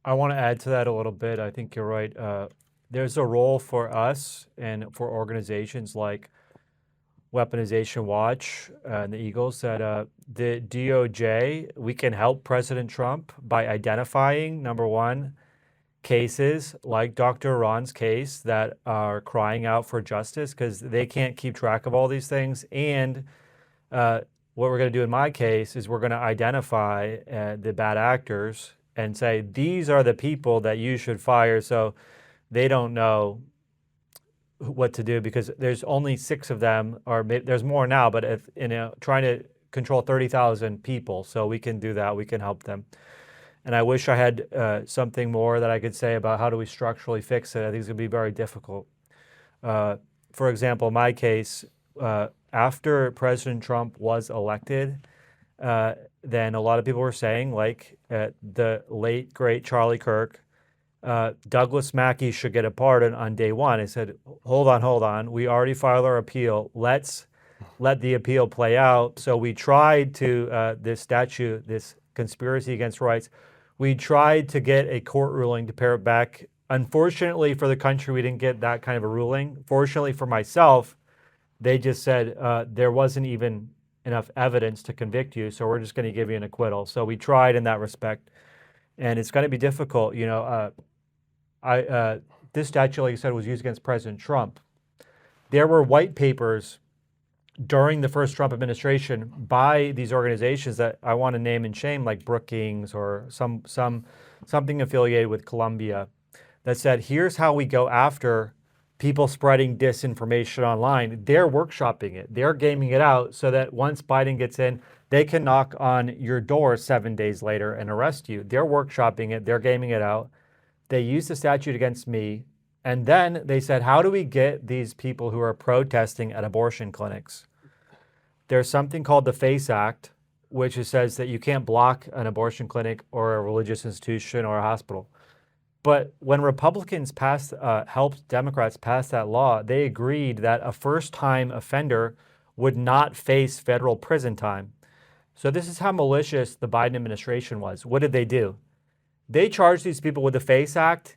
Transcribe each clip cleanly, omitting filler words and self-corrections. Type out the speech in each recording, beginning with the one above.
I want to add to that a little bit. I think you're right. There's a role for us and for organizations like Weaponization Watch and the Eagles that the DOJ, we can help President Trump by identifying, number one, cases like Dr. Ron's case that are crying out for justice because they can't keep track of all these things. And what we're going to do in my case is we're going to identify the bad actors and say, these are the people that you should fire so they don't know what to do because there's only 6 of them, or there's more now, but if, trying to control 30,000 people. So we can do that. We can help them. And I wish I had something more that I could say about how do we structurally fix it. I think it's going to be very difficult. For example, my case, after President Trump was elected, then a lot of people were saying, like the late, great Charlie Kirk, Douglas Mackey should get a pardon on day one. I said, hold on. We already filed our appeal. Let's let the appeal play out. So we tried to, this statute, this conspiracy against rights, we tried to get a court ruling to pare it back. Unfortunately for the country, we didn't get that kind of a ruling. Fortunately for myself, they just said there wasn't even enough evidence to convict you, so we're just going to give you an acquittal. So we tried in that respect, and it's going to be difficult. This statute, like you said, was used against President Trump. There were white papers during the first Trump administration by these organizations that I want to name and shame, like Brookings or something affiliated with Columbia, that said, here's how we go after people spreading disinformation online. They're workshopping it. They're gaming it out so that once Biden gets in, they can knock on your door 7 days later and arrest you. They're workshopping it. They're gaming it out. They used the statute against me. And then they said, how do we get these people who are protesting at abortion clinics? There's something called the FACE Act, which says that you can't block an abortion clinic or a religious institution or a hospital. But when Republicans helped Democrats pass that law, they agreed that a first-time offender would not face federal prison time. So this is how malicious the Biden administration was. What did they do? They charged these people with the FACE Act,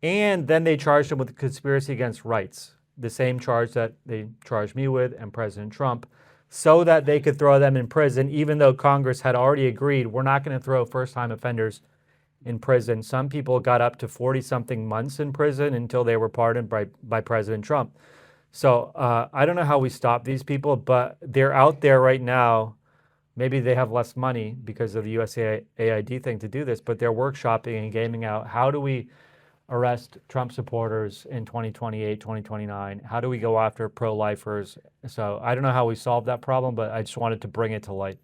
and then they charged them with conspiracy against rights, the same charge that they charged me with and President Trump, so that they could throw them in prison, even though Congress had already agreed we're not going to throw first-time offenders in prison. Some people got up to 40-something months in prison until they were pardoned by President Trump. So I don't know how we stop these people, but they're out there right now. Maybe they have less money because of the USAID thing to do this, but they're workshopping and gaming out. How do we arrest Trump supporters in 2028, 2029? How do we go after pro-lifers? So I don't know how we solve that problem, but I just wanted to bring it to light.